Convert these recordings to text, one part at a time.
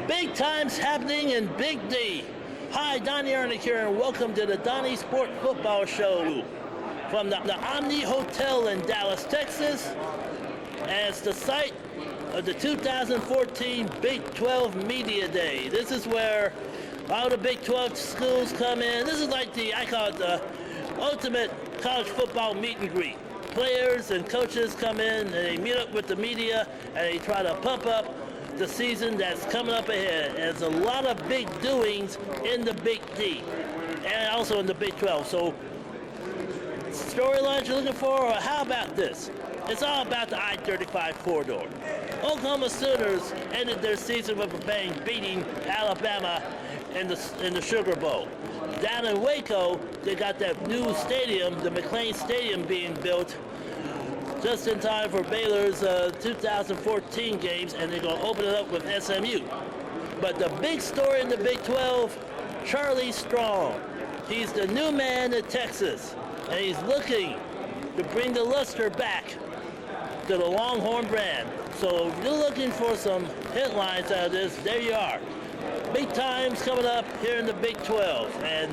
Big times happening in Big D. Hi, Donnie Arnick here, and welcome to the DonnieSport Football Show from the Omni Hotel in Dallas, Texas. And it's the site of the 2014 Big 12 Media Day. This is where all the Big 12 schools come in. This is like I call it the ultimate college football meet and greet. Players and coaches come in and they meet up with the media and they try to pump up the season that's coming up ahead. And there's a lot of big doings in the Big D and also in the Big 12. So storylines you're looking for, or how about this? It's all about the I-35 corridor. Oklahoma Sooners ended their season with a bang, beating Alabama in the Sugar Bowl. Down in Waco, they got that new stadium, the McLean Stadium, being built just in time for Baylor's 2014 games, and they're going to open it up with SMU. But the big story in the Big 12, Charlie Strong. He's the new man in Texas, and he's looking to bring the luster back to the Longhorn brand. So if you're looking for some headlines out of this, there you are. Big times coming up here in the Big 12, and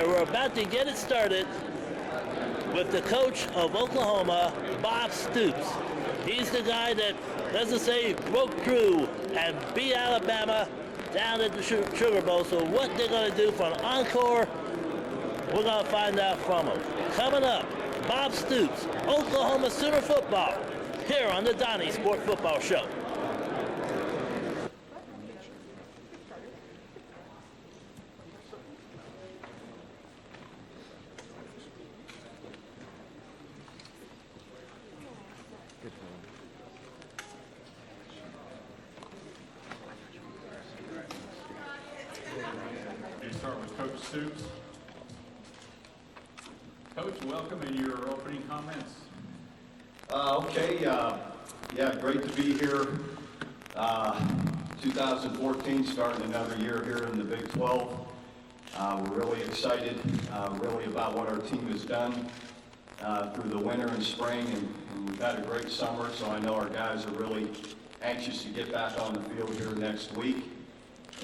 we're about to get it started with the coach of Oklahoma, Bob Stoops. He's the guy that, let's just say, broke through and beat Alabama down at the Sugar Bowl. So what they're going to do for an encore, we're going to find out from him. Coming up, Bob Stoops, Oklahoma Sooner football, here on the DonnieSport Football Show. Start with Coach Stoops. Coach, welcome, and your opening comments. Yeah, great to be here. 2014, starting another year here in the Big 12. We're really excited, really about what our team has done through the winter and spring, and we've had a great summer, so I know our guys are really anxious to get back on the field here next week.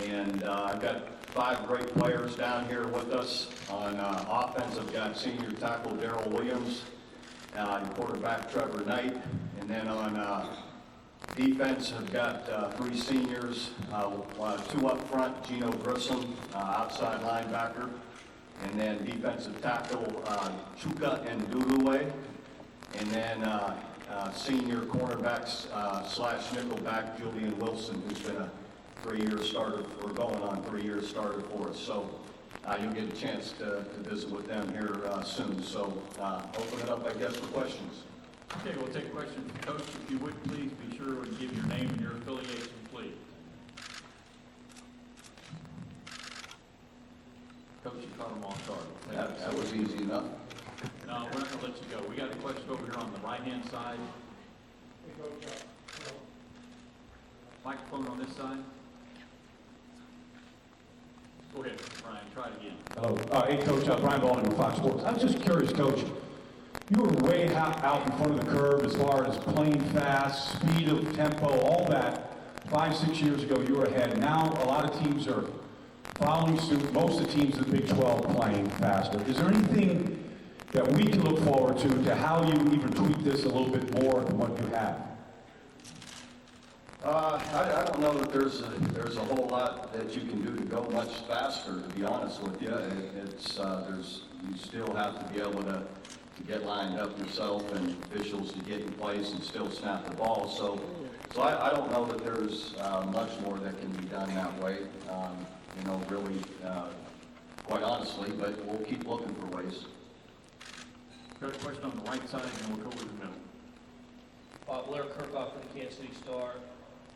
And I've got 5 great players down here with us. On offense, I've got senior tackle Darrell Williams, quarterback Trevor Knight, and then on defense, I've got 3 seniors, 2 up front, Gino Grissom, outside linebacker, and then defensive tackle Chuka and Dudue, and then senior cornerbacks slash nickelback Julian Wilson, who's been a 3-year starter, or going on 3-year starter for us. So you'll get a chance to visit with them here soon. So open it up, I guess, for questions. Okay, we'll take questions. Coach, if you would please be sure to give your name and your affiliation, please. Coach, you caught them off guard. That was easy enough. No, we're not going to let you go. We got a question over here on the right-hand side. Microphone on this side. Go ahead, Brian, try it again. Hello. Hey, Coach. Brian Baldwin with Fox Sports. I was just curious, Coach. You were way out in front of the curve as far as playing fast, speed of tempo, all that. 5-6 years ago, you were ahead. Now, a lot of teams are following suit. Most of the teams in the Big 12 playing faster. Is there anything that we can look forward to how you even tweak this a little bit more than what you have? I don't know that there's a whole lot that you can do to go much faster, to be honest with you. You still have to be able to get lined up yourself and officials to get in place and still snap the ball. So I don't know that there's much more that can be done that way, really, quite honestly, but we'll keep looking for ways. Got a question on the right side, and we'll go with the middle. Blair Kirkhoff from the Kansas City Star.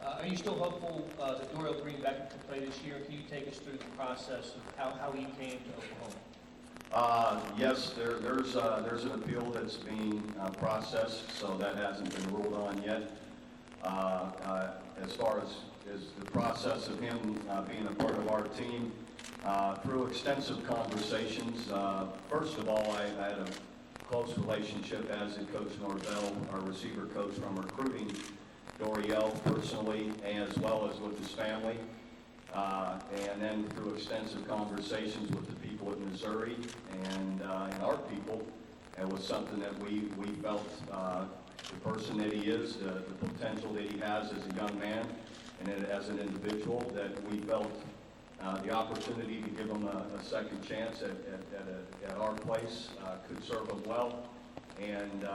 Are you still hopeful that Dory will bring back to play this year? Can you take us through the process of how he came to Oklahoma? Yes, there's an appeal that's being processed, so that hasn't been ruled on yet. As far as the process of him being a part of our team, through extensive conversations, first of all, I had a close relationship, as did Coach Norvell, our receiver coach from recruiting, Doriel personally, as well as with his family. And then through extensive conversations with the people in Missouri and our people, it was something that we felt the person that he is, the potential that he has as a young man and as an individual, that we felt the opportunity to give him a second chance at our place could serve him well, and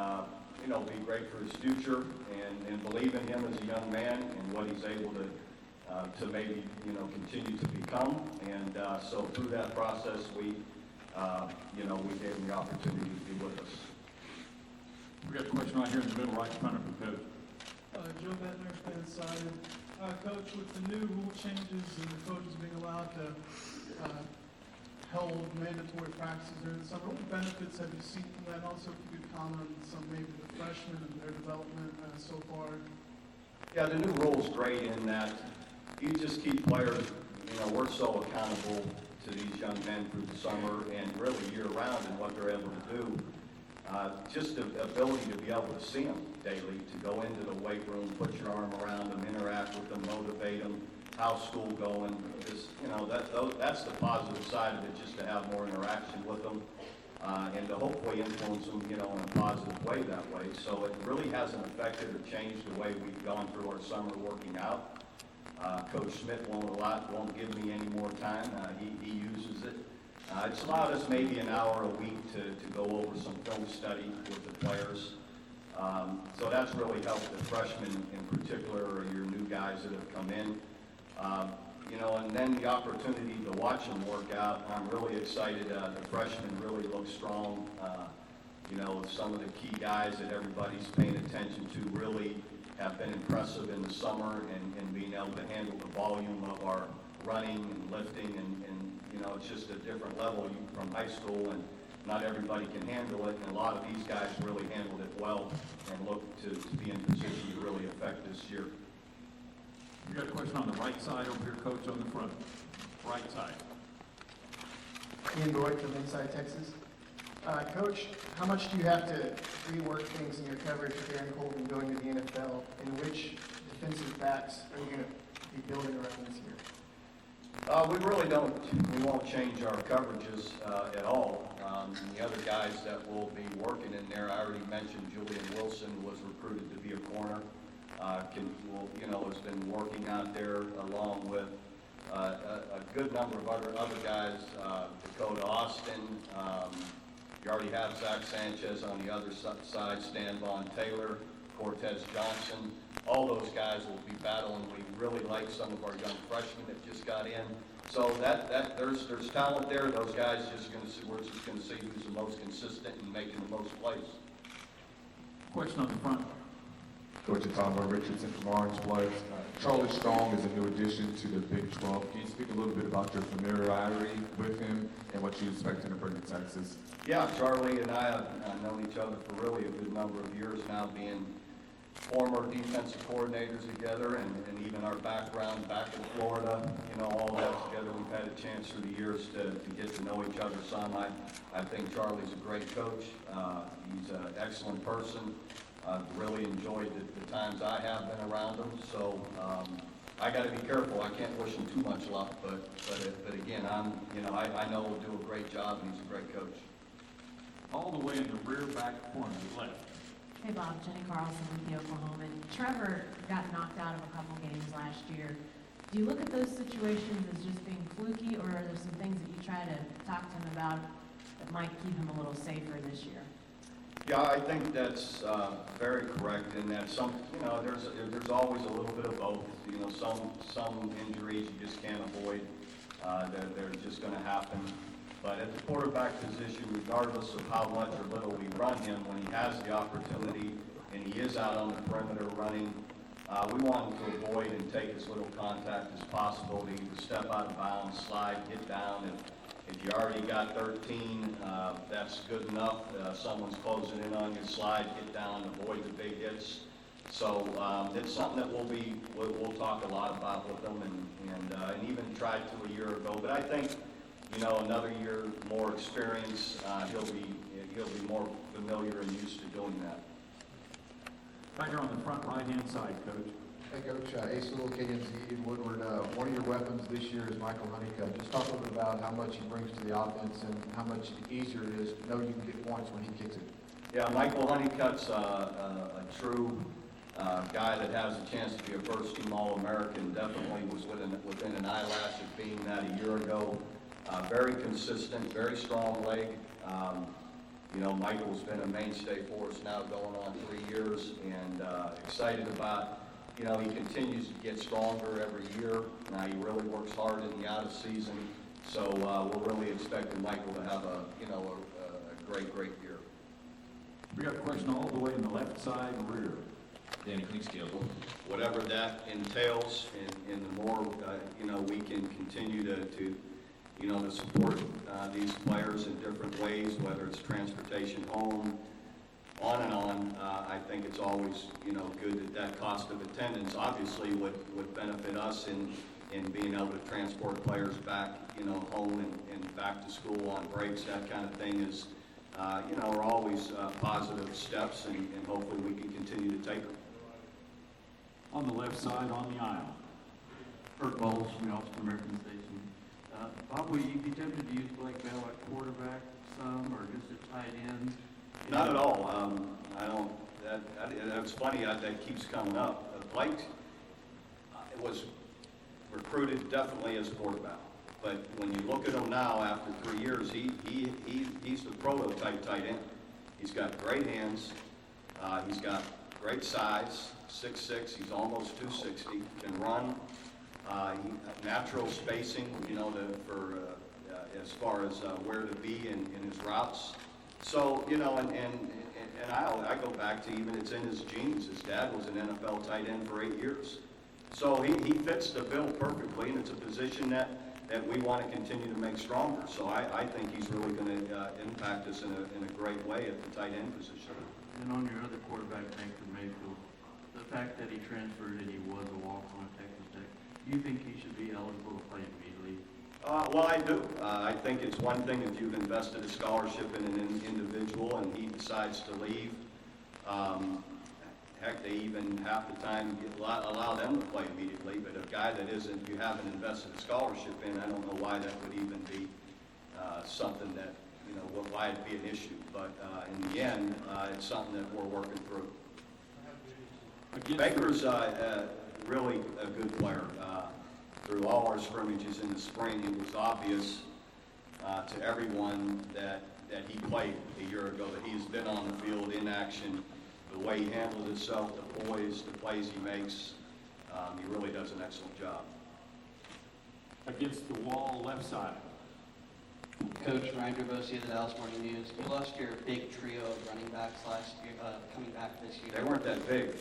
be great for his future, and believe in him as a young man and what he's able to maybe continue to become. And so through that process, we gave him the opportunity to be with us. We got a question right here in the middle, right in front of you, Coach. Joe Bettner, fan sided. Coach, with the new rule changes and the coaches being allowed to hold mandatory practices during the summer, what benefits have you seen from that? And also, if you could comment on some maybe the freshmen and their development so far. Yeah, the new rule's great in that you just keep players, we're so accountable to these young men through the summer and really year-round in what they're able to do. Just the ability to be able to see them daily, to go into the weight room, put your arm around them, interact with them, motivate them, how's school going, that's the positive side of it, just to have more interaction with them, and to hopefully influence them, in a positive way that way. So it really hasn't affected or changed the way we've gone through our summer working out. Coach Smith won't give me any more time. He uses it. It's allowed us maybe an hour a week to go over some film study with the players. So that's really helped the freshmen in particular, or your new guys that have come in. And then the opportunity to watch them work out. I'm really excited. The freshmen really look strong. Some of the key guys that everybody's paying attention to really have been impressive in the summer, and being able to handle the volume of our running and lifting, and it's just a different level from high school, and not everybody can handle it, and a lot of these guys really handled it well and look to be in position to really affect this year. We got a question on the right side over here, Coach, on the front. Right side. Ian Boyd from Inside Texas. Coach, how much do you have to rework things in your coverage with Aaron Colton going to the NFL, and which defensive backs are you going to be building around this year? We won't change our coverages at all. The other guys that will be working in there, I already mentioned Julian Wilson was recruited to be a corner. Has been working out there along with a good number of other guys, Dakota Austin. You already have Zach Sanchez on the other side, Stan Von Taylor, Cortez Johnson. All those guys will be battling. We really like some of our young freshmen that just got in. So there's talent there. Those guys we're just going to see who's the most consistent and making the most plays. Question on the front. Coach Tom Richardson from Orange Bloods. Charlie Strong is a new addition to the Big 12. Can you speak a little bit about your familiarity with him and what you expect him to bring to Texas? Yeah, Charlie and I have known each other for really a good number of years now, being former defensive coordinators together, and even our background back in Florida, all that together. We've had a chance through the years to get to know each other some. I think Charlie's a great coach. He's an excellent person. I've really enjoyed the times I have been around him. So I got to be careful. I can't wish him too much luck, but again, I know he'll do a great job, and he's a great coach. All the way in the rear back corner, left. Hey Bob, Jenny Carlson with the Oklahoman. Trevor got knocked out of a couple games last year. Do you look at those situations as just being fluky, or are there some things that you try to talk to him about that might keep him a little safer this year? Yeah, I think that's very correct in that there's always a little bit of both. Some injuries you just can't avoid. They're just going to happen. But at the quarterback position, regardless of how much or little we run him, when he has the opportunity and he is out on the perimeter running, we want him to avoid and take as little contact as possible, to either step out of bounds, slide, get down. If you already got 13, that's good enough. Someone's closing in on you, slide, get down, avoid the big hits. So it's something that we'll talk a lot about with them, and even tried to a year ago. But I think, another year more experience, he'll be more familiar and used to doing that. Back here on the front right-hand side, Coach. Hey, Coach. Ace Little, KMZ in Woodward. One of your weapons this year is Michael Honeycutt. Just talk a little bit about how much he brings to the offense and how much easier it is to know you can get points when he kicks it. Yeah, Michael Honeycutt's a true guy that has a chance to be a first-team All-American. Definitely was within an eyelash of being that a year ago. Very consistent, very strong leg. You know, Michael's been a mainstay for us now going on 3 years, and excited about, you know, he continues to get stronger every year. Now he really works hard in the out-of-season, so we're really expecting Michael to have a great year. We got a question all the way in the left side and rear. Danny Clinkscale. Whatever that entails, and the more, you know, we can continue to you know, to support these players in different ways, whether it's transportation home, on and on. I think it's always, you know, good that cost of attendance obviously would benefit us in being able to transport players back, you know, home and back to school on breaks. That kind of thing is, you know, are always positive steps, and hopefully we can continue to take them. On the left side, on the aisle. Kurt Bowles from the Office of American Station. Bob, will you be tempted to use Blake Bell at quarterback some, or just at tight end? Not at all. I don't. That's funny. That keeps coming up. Blake was recruited definitely as quarterback, but when you look at him now after 3 years, he's the prototype tight end. He's got great hands. He's got great size. 6'6". He's almost 260. Can run. Natural spacing, you know, as far as where to be in his routes. So, you know, and I go back to even it's in his genes. His dad was an NFL tight end for 8 years. So he fits the bill perfectly, and it's a position that we want to continue to make stronger. So I think he's really going to impact us in a great way at the tight end position. And on your other quarterback, Baker Mayfield, the fact that he transferred and he was a walk-on at Texas Tech, do you think he should be eligible to play immediately? Well, I do. I think it's one thing if you've invested a scholarship in an individual and he decides to leave. Heck, they even half the time allow them to play immediately. But a guy that isn't, you haven't invested a scholarship in, I don't know why that would even be something that, you know, why it'd be an issue. But in the end, it's something that we're working through. Baker's really a good player. Through all our scrimmages in the spring, it was obvious to everyone that he played a year ago, that he's been on the field in action, the way he handles himself, the poise, the plays he makes. He really does an excellent job. Against the wall, left side. Coach Ryan Gervosi of the Dallas Morning News. You lost your big trio of running backs last year, coming back this year. They weren't that big.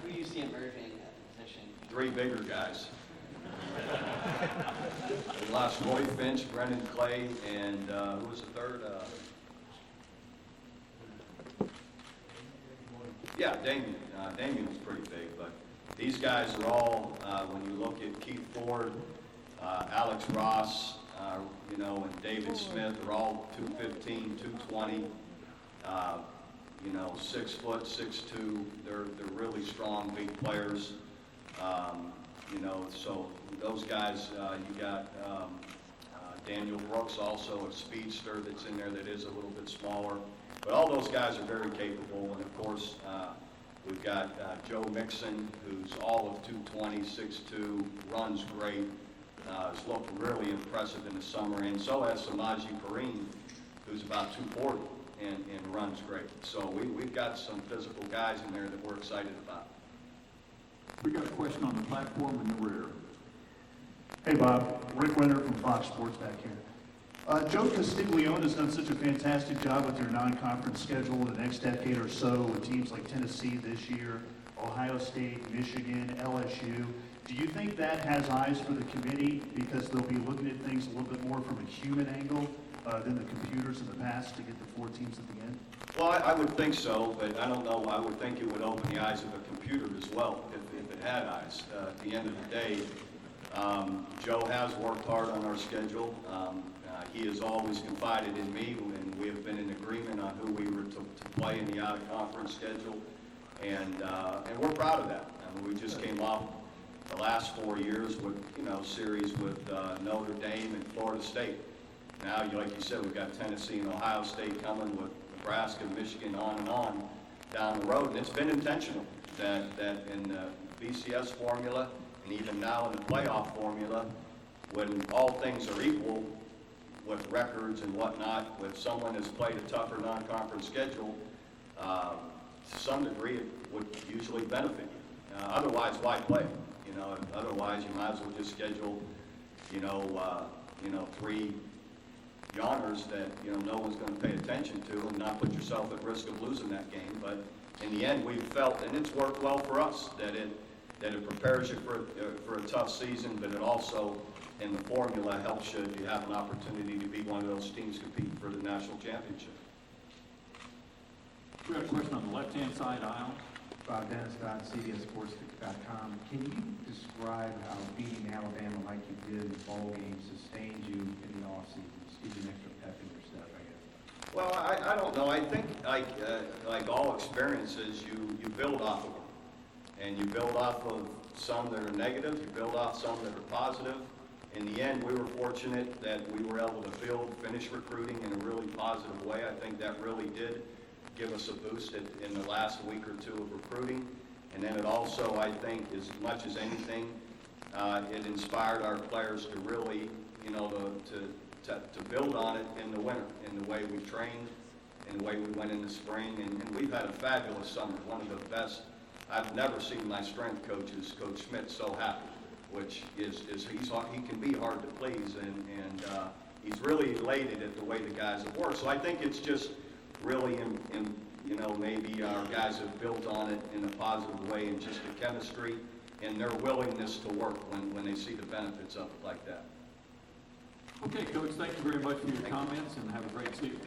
Who do you see emerging at the position? 3 bigger guys. We lost Roy Finch, Brendan Clay, and who was the third? Yeah, Damien. Damien was pretty big, but these guys are all, when you look at Keith Ford, Alex Ross, you know, and David Smith, are all 215, 220. You know, 6 foot, 6'2". They're really strong, big players. You know, so those guys, you got Daniel Brooks, also a speedster that's in there that is a little bit smaller. But all those guys are very capable, and of course, we've got Joe Mixon, who's all of 220, 6'2", runs great. Has looked really impressive in the summer, and so has Samaje Perine, who's about 240 and runs great. So we've got some physical guys in there that we're excited about. We got a question on the platform in the rear. Hey Bob, Rick Renner from Fox Sports back here. Joe Castiglione has done such a fantastic job with your non-conference schedule the next decade or so with teams like Tennessee this year, Ohio State, Michigan, LSU. Do you think that has eyes for the committee because they'll be looking at things a little bit more from a human angle than the computers in the past to get the 4 teams at the end? Well, I would think so, but I don't know. I would think it would open the eyes of a computer as well if it had eyes. At the end of the day, Joe has worked hard on our schedule. He has always confided in me, and we have been in agreement on who we were to play in the out-of-conference schedule, and we're proud of that. I mean, we just came off the last 4 years with, series with Notre Dame and Florida State. Now, like you said, we've got Tennessee and Ohio State coming with Nebraska, Michigan, on down the road. And it's been intentional that in the BCS formula and even now in the playoff formula, when all things are equal with records and whatnot, if someone has played a tougher non-conference schedule, to some degree it would usually benefit you. Otherwise, why play? Otherwise you might as well just schedule, 3 yawners that no one's going to pay attention to and not put yourself at risk of losing that game. But in the end, we've felt, and it's worked well for us, that it prepares you for a tough season, but it also, in the formula, helps you if you have an opportunity to be one of those teams competing for the national championship. We have a question on the left-hand side aisle. Dennis.cbssports.com. Can you describe how beating Alabama like you did in the bowl game sustained you in the offseason? Just give you an extra pep in your step, I guess. Well, I don't know. I think like all experiences, you build off of them. And you build off of some that are negative, you build off some that are positive. In the end, we were fortunate that we were able to finish recruiting in a really positive way. I think that really did give us a boost in the last week or two of recruiting. And then it also, I think, as much as anything, it inspired our players to really, to build on it in the winter, in the way we trained, in the way we went in the spring. And we've had a fabulous summer, one of the best. I've never seen my strength coaches, Coach Schmidt, so happy, which is he can be hard to please, and he's really elated at the way the guys have worked. So I think it's just really, maybe our guys have built on it in a positive way, and just the chemistry and their willingness to work when they see the benefits of it like that. Okay, Coach, thank you very much for your comments, and have a great season.